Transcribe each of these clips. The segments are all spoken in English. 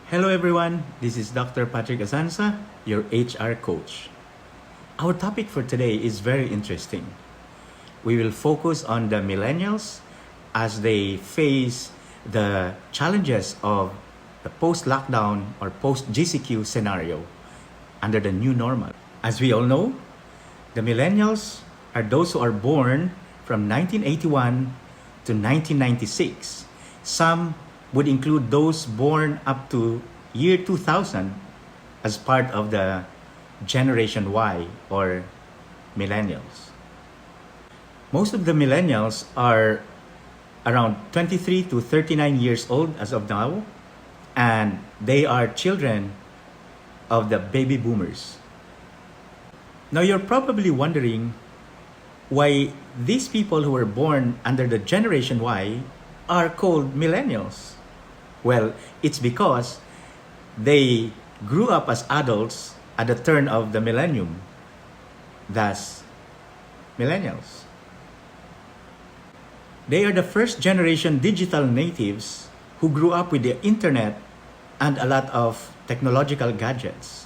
Hello everyone, this is Dr. Patrick Azanza, your HR coach. Our topic for today is very interesting. We will focus on the millennials as they face the challenges of the post-lockdown or post-GCQ scenario under the new normal. As we all know, the millennials are those who are born from 1981 to 1996. Some would include those born up to year 2000 as part of the Generation Y or millennials. Most of the millennials are around 23 to 39 years old as of now, and they are children of the baby boomers. Now you're probably wondering why these people who were born under the Generation Y are called millennials. Well, it's because they grew up as adults at the turn of the millennium, thus millennials. They are the first generation digital natives who grew up with the internet and a lot of technological gadgets.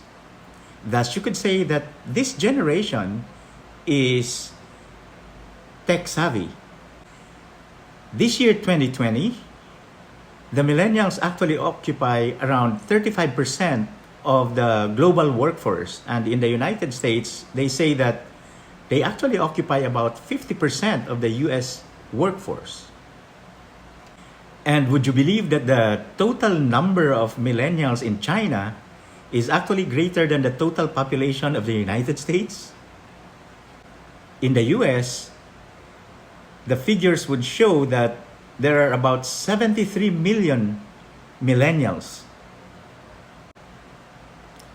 Thus, you could say that this generation is tech savvy. This year, 2020, the millennials actually occupy around 35% of the global workforce. And in the United States, they say that they actually occupy about 50% of the US workforce. And would you believe that the total number of millennials in China is actually greater than the total population of the United States? In the US, the figures would show that there are about 73 million millennials.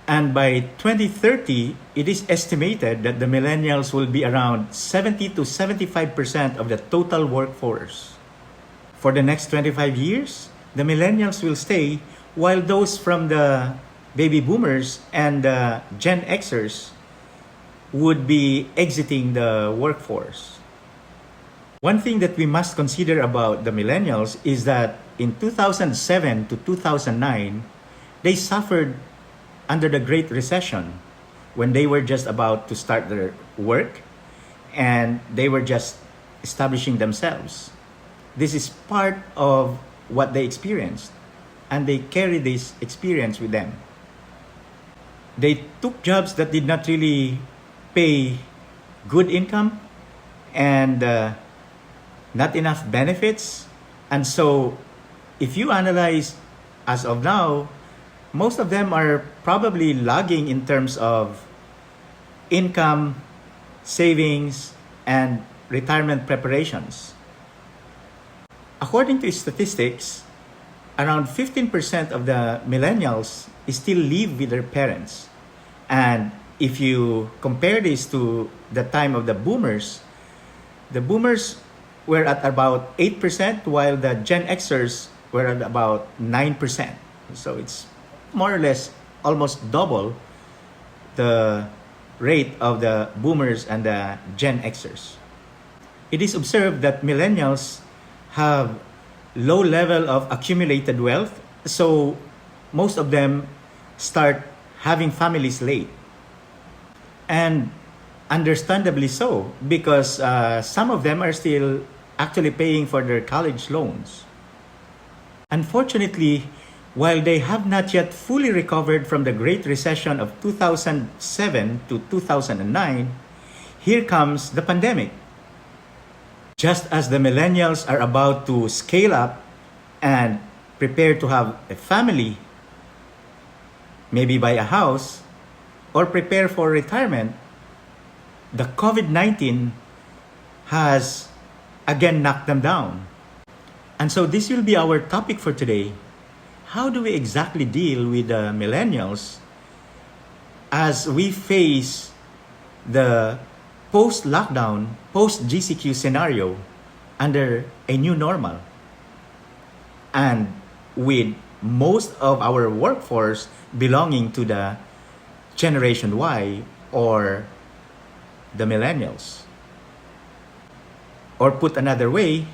And by 2030, it is estimated that the millennials will be around 70 to 75% of the total workforce. For the next 25 years, the millennials will stay, while those from the baby boomers and the Gen Xers would be exiting the workforce. One thing that we must consider about the millennials is that in 2007 to 2009, they suffered under the Great Recession when they were just about to start their work and they were just establishing themselves. This is part of what they experienced, and they carry this experience with them. They took jobs that did not really pay good income and not enough benefits. And so if you analyze as of now, most of them are probably lagging in terms of income, savings, and retirement preparations. According to statistics, around 15% of the millennials still live with their parents. And if you compare this to the time of the boomers were at about 8%, while the Gen Xers were at about 9%. So it's more or less almost double the rate of the boomers and the Gen Xers. It is observed that millennials have low level of accumulated wealth, so most of them start having families late. And understandably so, because some of them are still actually paying for their college loans. Unfortunately, while they have not yet fully recovered from the Great Recession of 2007 to 2009, here comes the pandemic. Just as the millennials are about to scale up and prepare to have a family, maybe buy a house, or prepare for retirement, the COVID-19 has again knocked them down. And so this will be our topic for today. How do we exactly deal with the millennials as we face the post-lockdown, post-GCQ scenario under a new normal? And with most of our workforce belonging to the Generation Y or the millennials. Or put another way,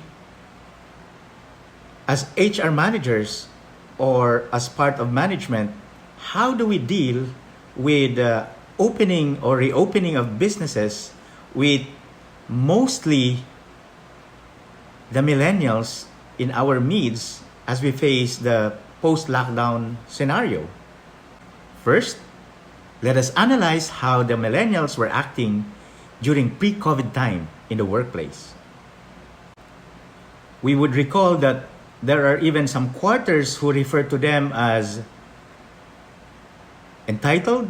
as HR managers, or as part of management, how do we deal with opening or reopening of businesses with mostly the millennials in our midst as we face the post-lockdown scenario? First, let us analyze how the millennials were acting during pre-COVID time in the workplace. We would recall that there are even some quarters who refer to them as entitled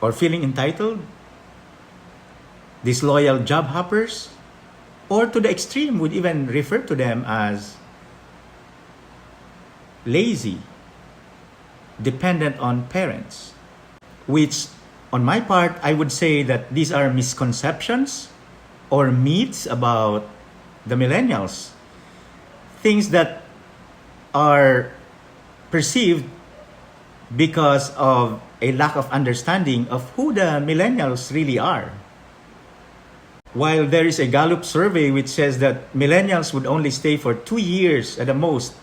or feeling entitled, disloyal job hoppers, or to the extreme would even refer to them as lazy, dependent on parents, which on my part, I would say that these are misconceptions or myths about the millennials. Things that are perceived because of a lack of understanding of who the millennials really are. While there is a Gallup survey which says that millennials would only stay for 2 years at the most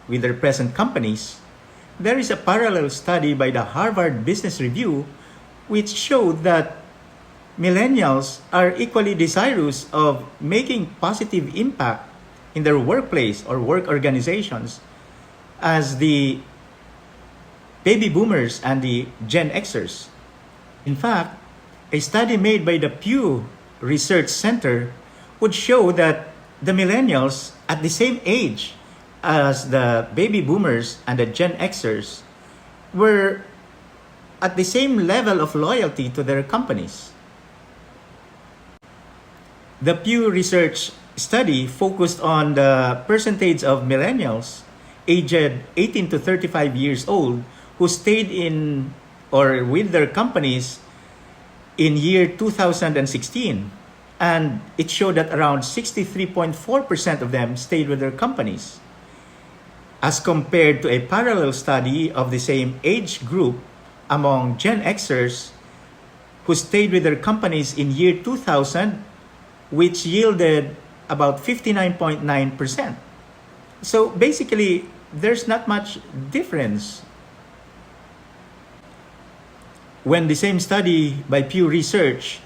with their present companies, there is a parallel study by the Harvard Business Review which showed that millennials are equally desirous of making positive impact in their workplace or work organizations as the baby boomers and the Gen Xers. In fact, a study made by the Pew Research Center would show that the millennials at the same age as the baby boomers and the Gen Xers were at the same level of loyalty to their companies. The Pew Research study focused on the percentage of millennials aged 18 to 35 years old who stayed in or with their companies in year 2016. And it showed that around 63.4% of them stayed with their companies, as compared to a parallel study of the same age group among Gen Xers who stayed with their companies in year 2000, which yielded about 59.9%. So basically, there's not much difference. When the same study by Pew Research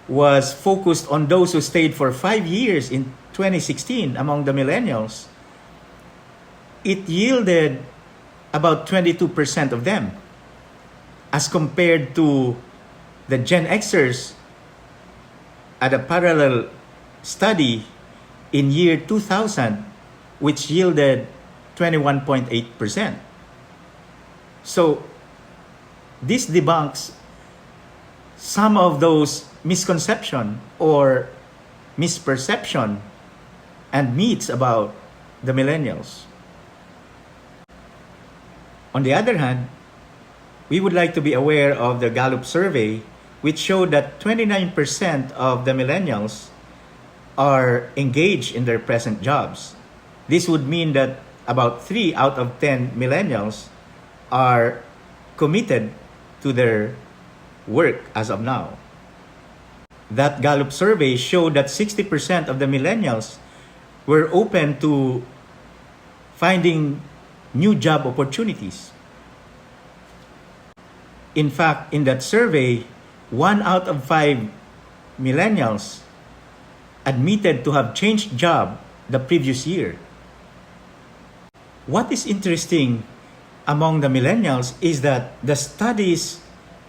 was focused on those who stayed for 5 years in 2016 among the millennials, it yielded about 22% of them, as compared to the Gen Xers at a parallel study in year 2000, which yielded 21.8%. So this debunks some of those misconception or misperception and myths about the millennials. On the other hand, we would like to be aware of the Gallup survey, which showed that 29% of the millennials are engaged in their present jobs. This would mean that about 3 out of 10 millennials are committed to their work as of now. That Gallup survey showed that 60% of the millennials were open to finding new job opportunities. In fact, in that survey, 1 out of 5 millennials admitted to have changed job the previous year. What is interesting among the millennials is that the studies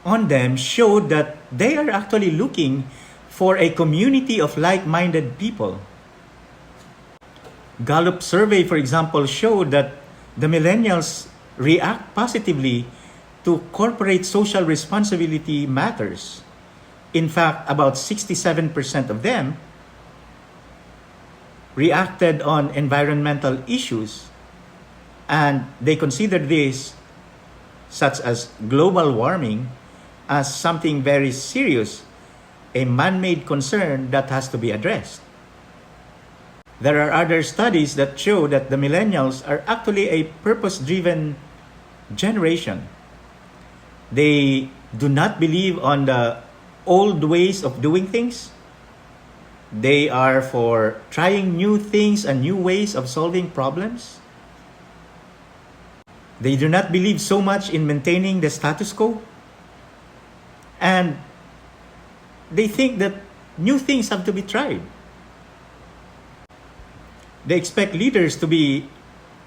on them showed that they are actually looking for a community of like-minded people. Gallup survey, for example, showed that the millennials react positively to corporate social responsibility matters. In fact, about 67% of them reacted on environmental issues, and they considered this, such as global warming, as something very serious, a man-made concern that has to be addressed. There are other studies that show that the millennials are actually a purpose-driven generation. They do not believe on the old ways of doing things. They are for trying new things and new ways of solving problems. They do not believe so much in maintaining the status quo. And they think that new things have to be tried. They expect leaders to be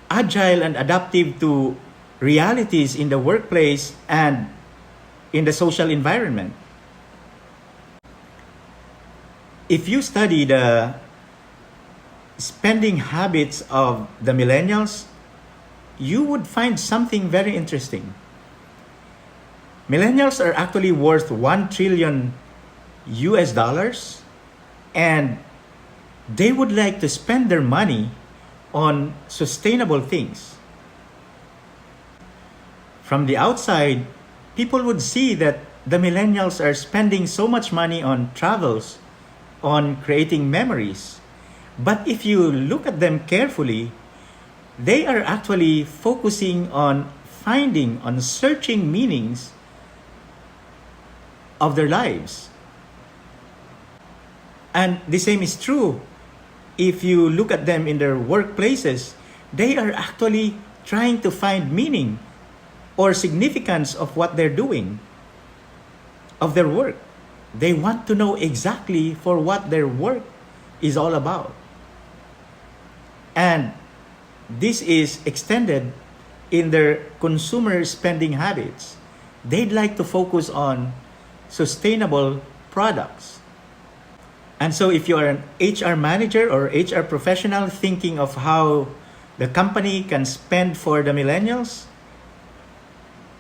agile and adaptive to realities in the workplace and in the social environment. If you study the spending habits of the millennials, you would find something very interesting. Millennials are actually worth 1 trillion US dollars, and they would like to spend their money on sustainable things. From the outside, people would see that the millennials are spending so much money on travels, on creating memories. But if you look at them carefully, they are actually focusing on searching meanings of their lives. And the same is true if you look at them in their workplaces. They are actually trying to find meaning or significance of what they're doing, of their work. They want to know exactly for what their work is all about. And this is extended in their consumer spending habits. They'd like to focus on sustainable products. And so if you are an HR manager or HR professional thinking of how the company can spend for the millennials,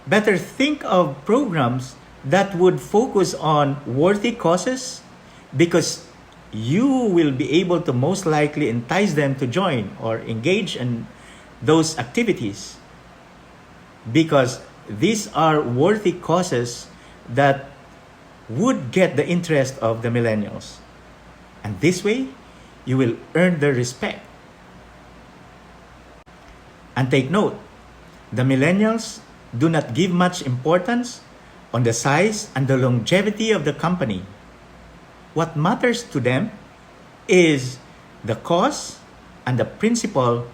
better think of programs that would focus on worthy causes, because you will be able to most likely entice them to join or engage in those activities, because these are worthy causes that would get the interest of the millennials. And this way, you will earn their respect. And take note, the millennials do not give much importance on the size and the longevity of the company. What matters to them is the cause and the principle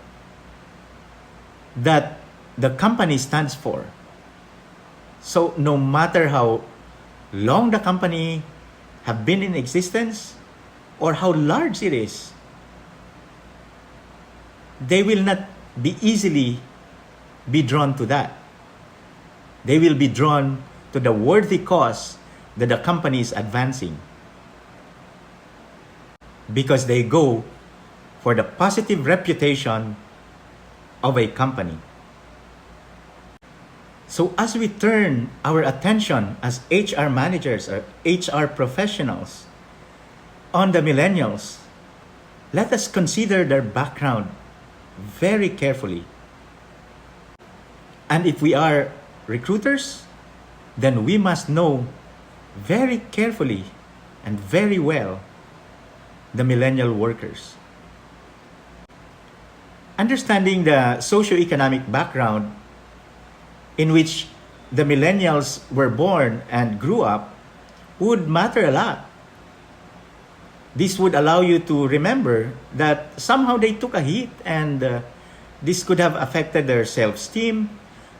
that the company stands for. So no matter how long the company have been in existence or how large it is, they will not be easily be drawn to that. They will be drawn to the worthy cause that the company is advancing, because they go for the positive reputation of a company. So as we turn our attention as HR managers or HR professionals on the millennials, let us consider their background very carefully. And if we are recruiters, then we must know very carefully and very well the millennial workers. Understanding the socioeconomic background in which the millennials were born and grew up would matter a lot. This would allow you to remember that somehow they took a hit, and this could have affected their self-esteem,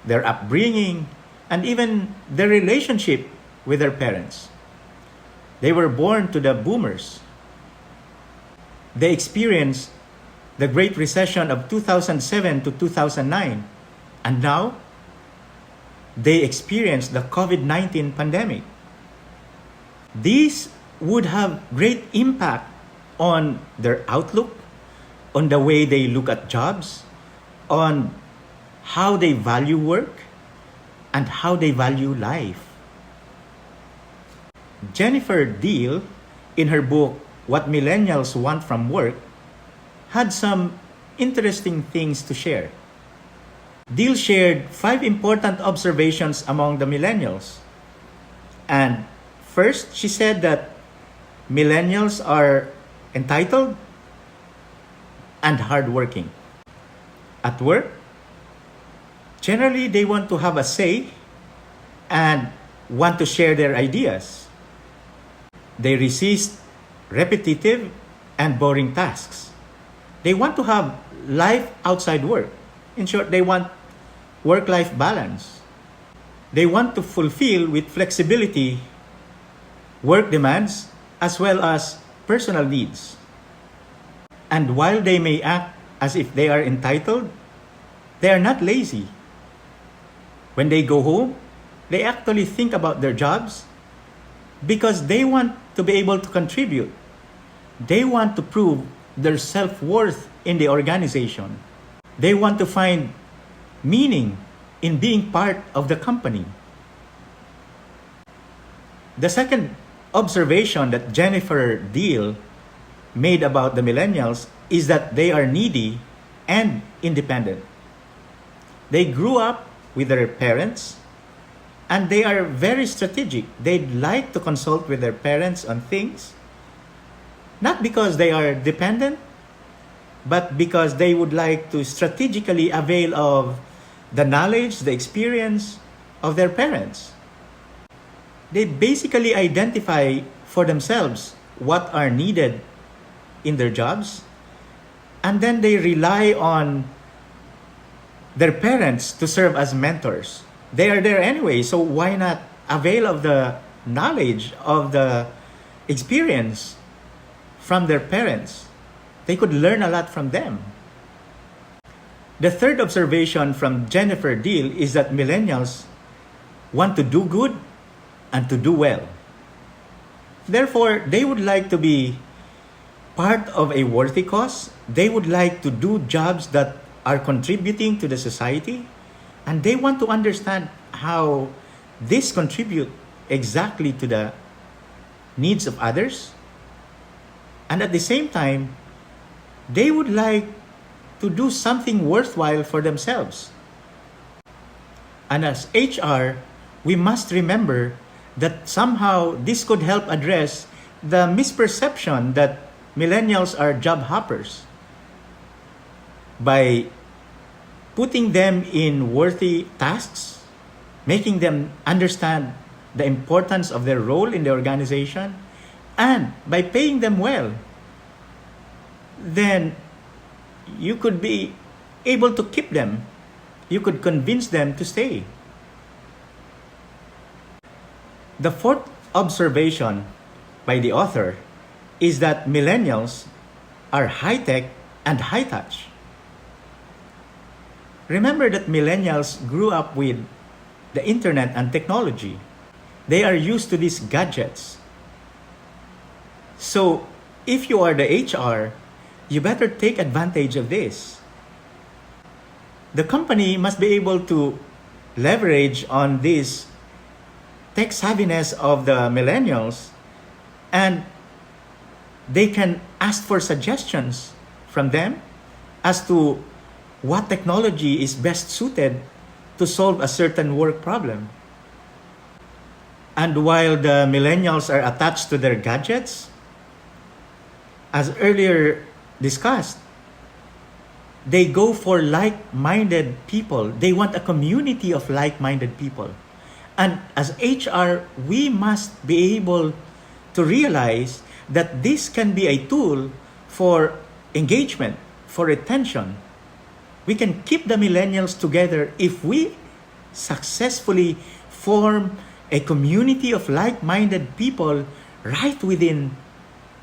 their upbringing, and even their relationship with their parents. They were born to the Boomers. They experienced the Great Recession of 2007 to 2009, and now they experienced the COVID-19 pandemic. These would have great impact on their outlook, on the way they look at jobs, on how they value work, and how they value life. Jennifer Deal, in her book, What Millennials Want from Work, had some interesting things to share. Deal shared 5 important observations among the millennials. And first, she said that millennials are entitled and hardworking. At work, generally they want to have a say and want to share their ideas. They resist repetitive and boring tasks. They want to have life outside work. In short, they want work-life balance. They want to fulfill with flexibility work demands as well as personal needs. And while they may act as if they are entitled, they are not lazy. When they go home, they actually think about their jobs because they want to be able to contribute. They want to prove their self-worth in the organization. They want to find meaning in being part of the company. The second observation that Jennifer Deal made about the millennials is that they are needy and independent. They grew up with their parents and they are very strategic. They'd like to consult with their parents on things, not because they are dependent, but because they would like to strategically avail of the knowledge, the experience of their parents. They basically identify for themselves what are needed in their jobs, and then they rely on their parents to serve as mentors. They are there anyway, so why not avail of the knowledge, of the experience from their parents? They could learn a lot from them. The third observation from Jennifer Deal is that millennials want to do good and to do well. Therefore, they would like to be part of a worthy cause. They would like to do jobs that are contributing to the society, and they want to understand how this contribute exactly to the needs of others. And at the same time, they would like to do something worthwhile for themselves. And as HR, we must remember that somehow this could help address the misperception that millennials are job hoppers by putting them in worthy tasks, making them understand the importance of their role in the organization, and by paying them well. Then you could be able to keep them. You could convince them to stay. The fourth observation by the author is that millennials are high-tech and high-touch. Remember that millennials grew up with the internet and technology. They are used to these gadgets. So if you are the HR, you better take advantage of this. The company must be able to leverage on this tech savviness of the millennials, and they can ask for suggestions from them as to what technology is best suited to solve a certain work problem. And while the millennials are attached to their gadgets, as earlier discussed, they go for like-minded people. They want a community of like-minded people. And as HR, we must be able to realize that this can be a tool for engagement, for retention. We can keep the millennials together if we successfully form a community of like-minded people right within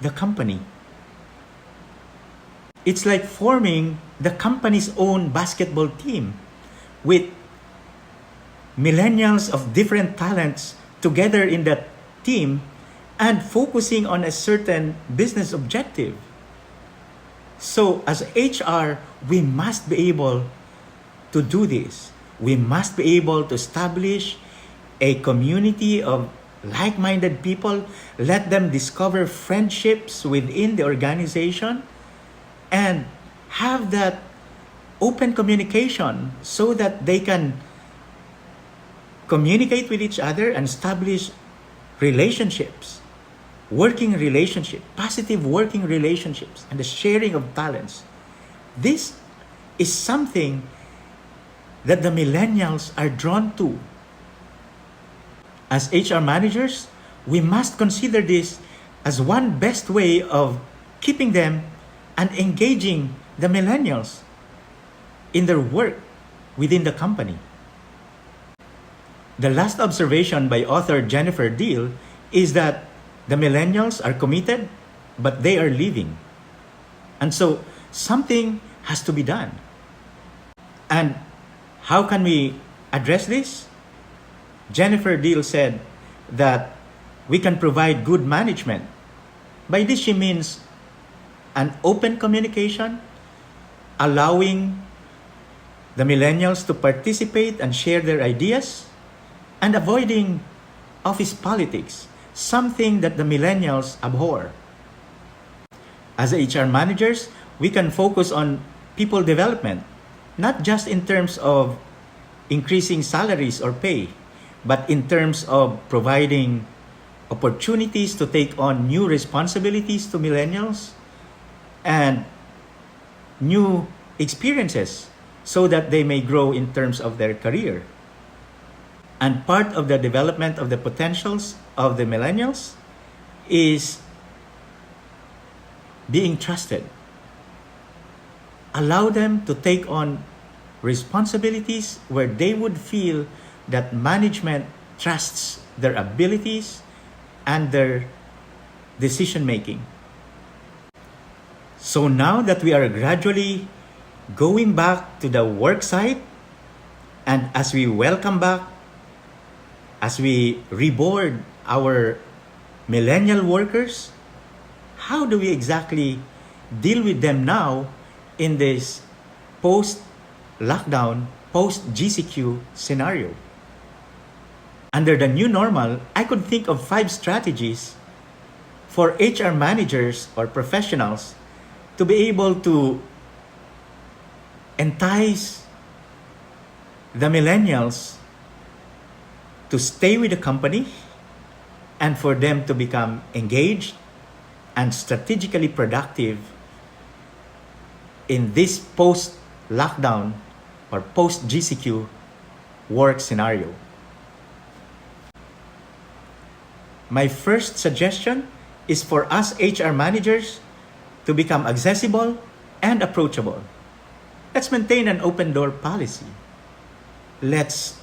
the company. It's like forming the company's own basketball team with millennials of different talents together in that team and focusing on a certain business objective. So as HR, we must be able to do this. We must be able to establish a community of like-minded people, let them discover friendships within the organization, and have that open communication so that they can communicate with each other and establish relationships, working relationships, positive working relationships, and the sharing of talents. This is something that the millennials are drawn to. As HR managers, we must consider this as one best way of keeping them and engaging the millennials in their work within the company. The last observation by author Jennifer Deal is that the millennials are committed, but they are leaving. And so something has to be done. And how can we address this? Jennifer Deal said that we can provide good management. By this she means an open communication, allowing the millennials to participate and share their ideas, and avoiding office politics, something that the millennials abhor. As HR managers, we can focus on people development, not just in terms of increasing salaries or pay, but in terms of providing opportunities to take on new responsibilities to millennials and new experiences so that they may grow in terms of their career. And part of the development of the potentials of the millennials is being trusted. Allow them to take on responsibilities where they would feel that management trusts their abilities and their decision making. So now that we are gradually going back to the work site, and as we welcome back, as we reboard our millennial workers, how do we exactly deal with them now in this post-lockdown, post-GCQ scenario? Under the new normal, I could think of 5 strategies for HR managers or professionals to be able to entice the millennials to stay with the company and for them to become engaged and strategically productive in this post-lockdown or post-GCQ work scenario. My first suggestion is for us HR managers to become accessible and approachable. Let's maintain an open door policy. Let's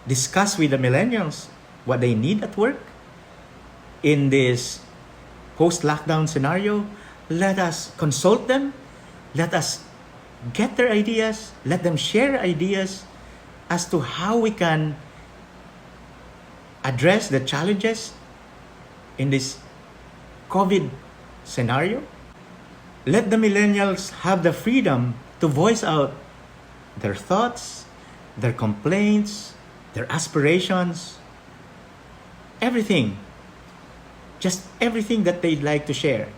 discuss with the millennials what they need at work. In this post-lockdown scenario, let us consult them. Let us get their ideas. Let them share ideas as to how we can address the challenges in this COVID scenario. Let the millennials have the freedom to voice out their thoughts, their complaints, their aspirations, everything. Just everything that they'd like to share.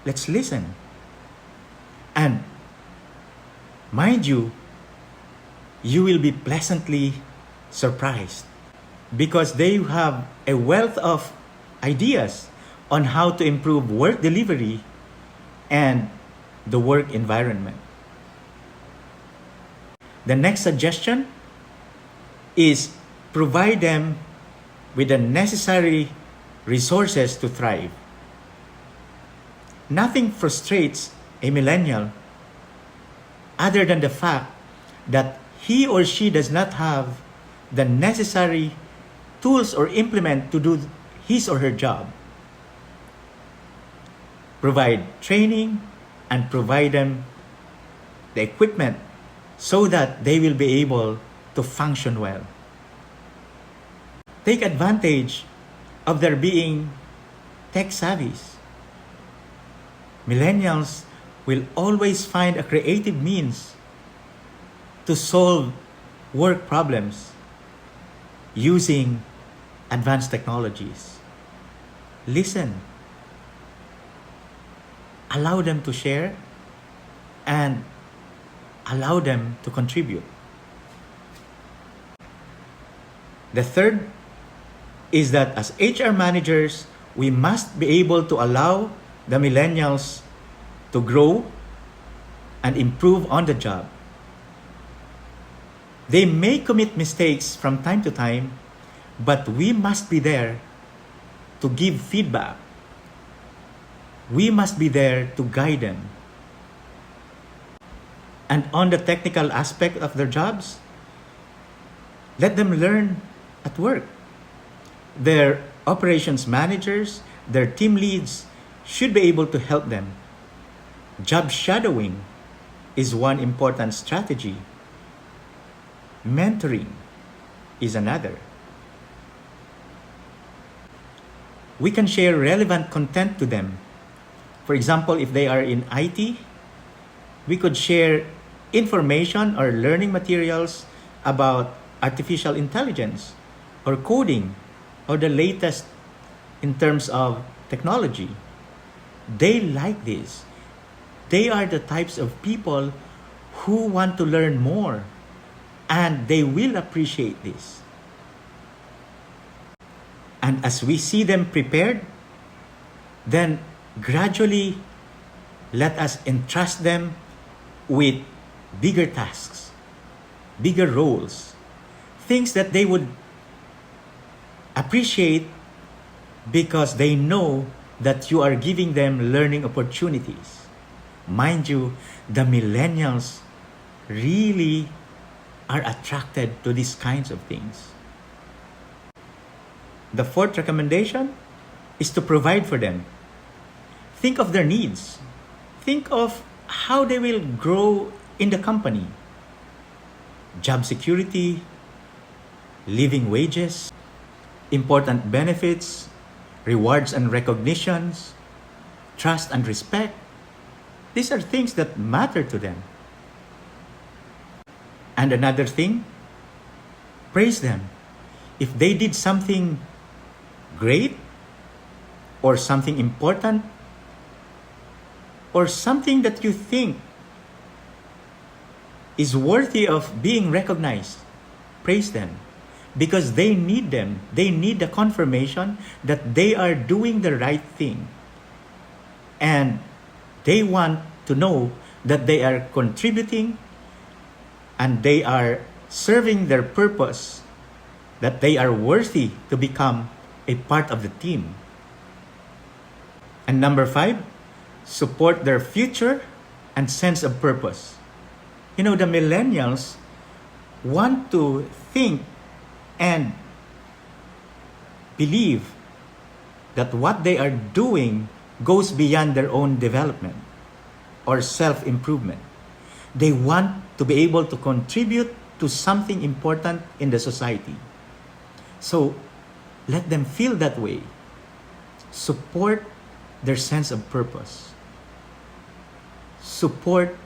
Let's listen. And mind you, you will be pleasantly surprised because they have a wealth of ideas on how to improve work delivery and the work environment. The next suggestion is provide them with the necessary resources to thrive. Nothing frustrates a millennial other than the fact that he or she does not have the necessary tools or implement to do his or her job. Provide training and provide them the equipment so that they will be able to function well. Take advantage of their being tech savvies. Millennials will always find a creative means to solve work problems using advanced technologies. Listen. Allow them to share and allow them to contribute. The third is that as HR managers, we must be able to allow the millennials to grow and improve on the job. They may commit mistakes from time to time, but we must be there to give feedback. We must be there to guide them. And on the technical aspect of their jobs, let them learn at work. Their operations managers, their team leads should be able to help them. Job shadowing is one important strategy. Mentoring is another. We can share relevant content to them. For example, if they are in IT, we could share information or learning materials about artificial intelligence or coding or the latest in terms of technology. They like this. They are the types of people who want to learn more, and they will appreciate this. And as we see them prepared, then gradually let us entrust them with bigger tasks, bigger roles, things that they would appreciate because they know that you are giving them learning opportunities. Mind you, the millennials really are attracted to these kinds of things. The fourth recommendation is to provide for them. Think of their needs. Think of how they will grow in the company. Job security, living wages, important benefits, rewards and recognitions, trust and respect. These are things that matter to them. And another thing, praise them. If they did something great or something important or something that you think is worthy of being recognized, praise them. Because they need them. They need the confirmation that they are doing the right thing. And they want to know that they are contributing and they are serving their purpose, that they are worthy to become a part of the team. And number 5, support their future and sense of purpose. You know, the millennials want to think and believe that what they are doing goes beyond their own development or self-improvement. They want to be able to contribute to something important in the society. So let them feel that way. Support their sense of purpose. Support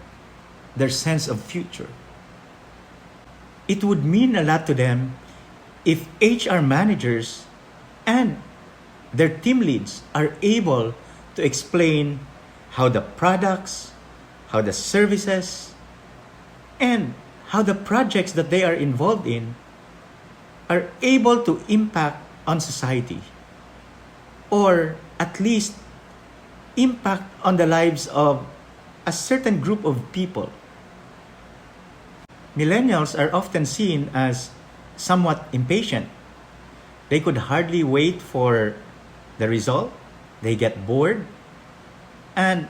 their sense of future. It would mean a lot to them if HR managers and their team leads are able to explain how the products, how the services, and how the projects that they are involved in are able to impact on society, or at least impact on the lives of a certain group of people. Millennials are often seen as somewhat impatient. They could hardly wait for the result. They get bored and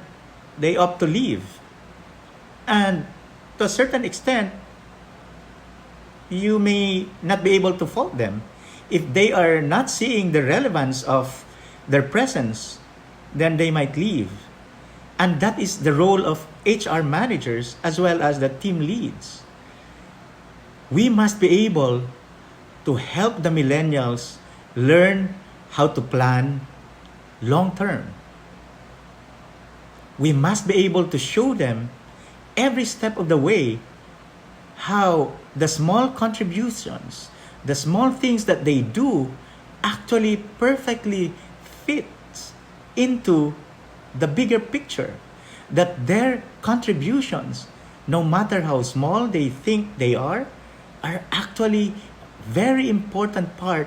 they opt to leave. And to a certain extent, you may not be able to fault them. If they are not seeing the relevance of their presence, then they might leave. And that is the role of HR managers as well as the team leads. We must be able to help the millennials learn how to plan long term. We must be able to show them every step of the way how the small contributions, the small things that they do actually perfectly fits into the bigger picture, that their contributions, no matter how small they think they are actually very important part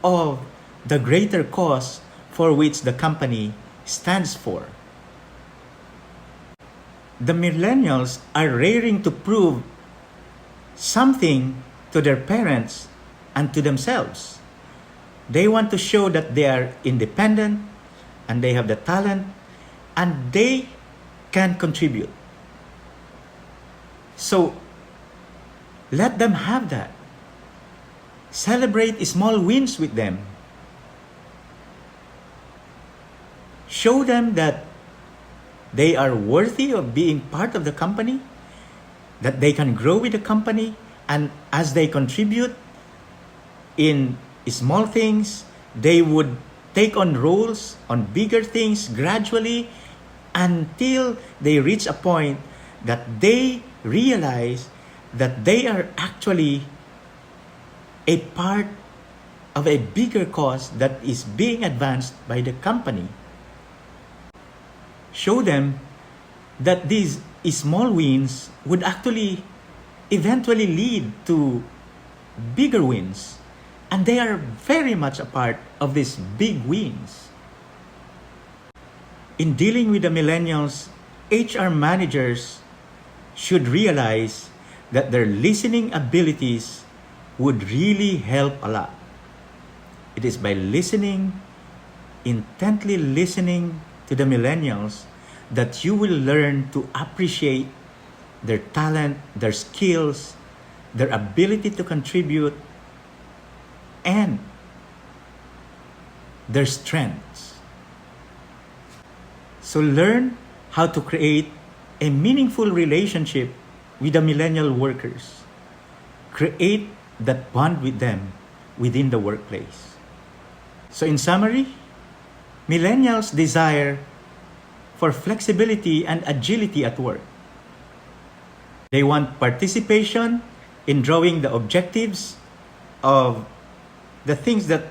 of the greater cause for which the company stands for. The millennials are raring to prove something to their parents and to themselves. They want to show that they are independent and they have the talent and they can contribute. So let them have that. Celebrate small wins with them. Show them that they are worthy of being part of the company, that they can grow with the company, and as they contribute in small things, they would take on roles on bigger things gradually until they reach a point that they realize that they are actually a part of a bigger cause that is being advanced by the company. Show them that these small wins would actually eventually lead to bigger wins, and they are very much a part of these big wins. In dealing with the millennials, HR managers should realize that their listening abilities would really help a lot. It is by listening, intently listening to the millennials, that you will learn to appreciate their talent, their skills, their ability to contribute, and their strengths. So learn how to create a meaningful relationship with the millennial workers. Create that bond with them within the workplace. So in summary, millennials desire for flexibility and agility at work. They want participation in drawing the objectives of the things that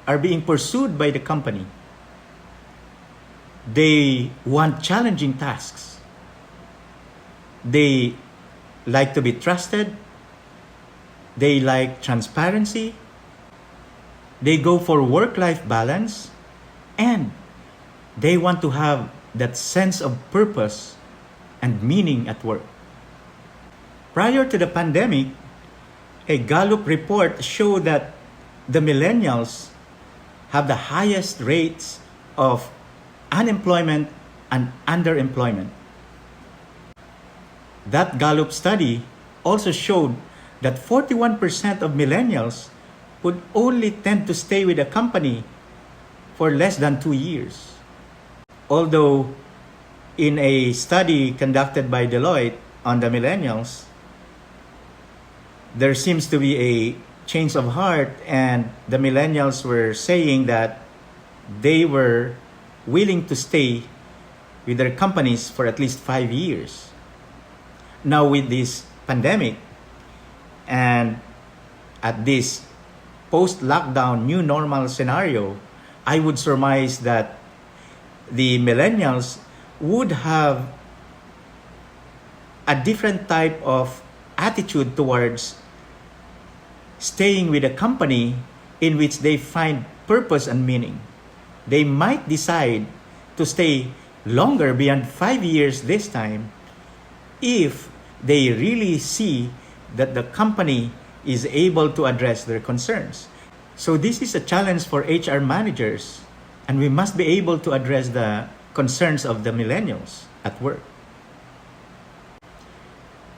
are being pursued by the company. They want challenging tasks. They like to be trusted. They like transparency. They go for work-life balance, and they want to have that sense of purpose and meaning at work. Prior to the pandemic, a Gallup report showed that the millennials have the highest rates of unemployment and underemployment. That Gallup study also showed that 41% of millennials would only tend to stay with a company for less than 2 years. Although in a study conducted by Deloitte on the millennials, there seems to be a change of heart, and the millennials were saying that they were willing to stay with their companies for at least 5 years. Now with this pandemic and at this post-lockdown new normal scenario, I would surmise that the millennials would have a different type of attitude towards staying with a company in which they find purpose and meaning. They might decide to stay longer beyond 5 years this time if they really see that the company is able to address their concerns. So this is a challenge for HR managers, and we must be able to address the concerns of the millennials at work.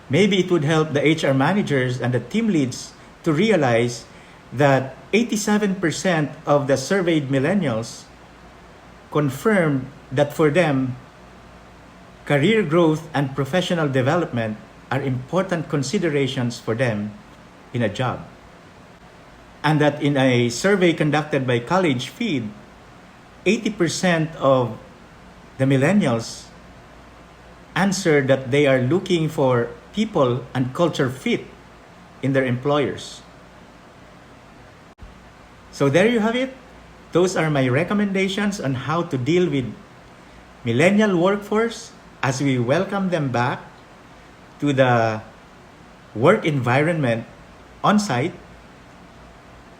Maybe it would help the HR managers and the team leads to realize that 87% of the surveyed millennials confirmed that for them, career growth and professional development are important considerations for them in a job. And that in a survey conducted by College Feed, 80% of the millennials answered that they are looking for people and culture fit in their employers. So there you have it. Those are my recommendations on how to deal with millennial workforce as we welcome them back to the work environment on site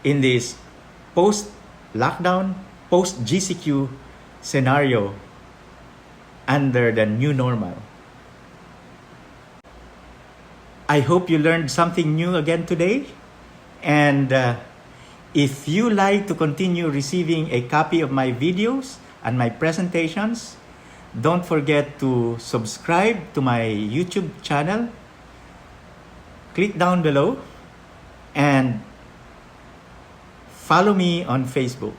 in this post-lockdown, post-GCQ scenario under the new normal. I hope you learned something new again today. And if you like to continue receiving a copy of my videos and my presentations, don't forget to subscribe to my YouTube channel. Click down below and follow me on Facebook.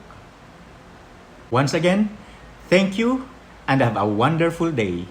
Once again, thank you and have a wonderful day.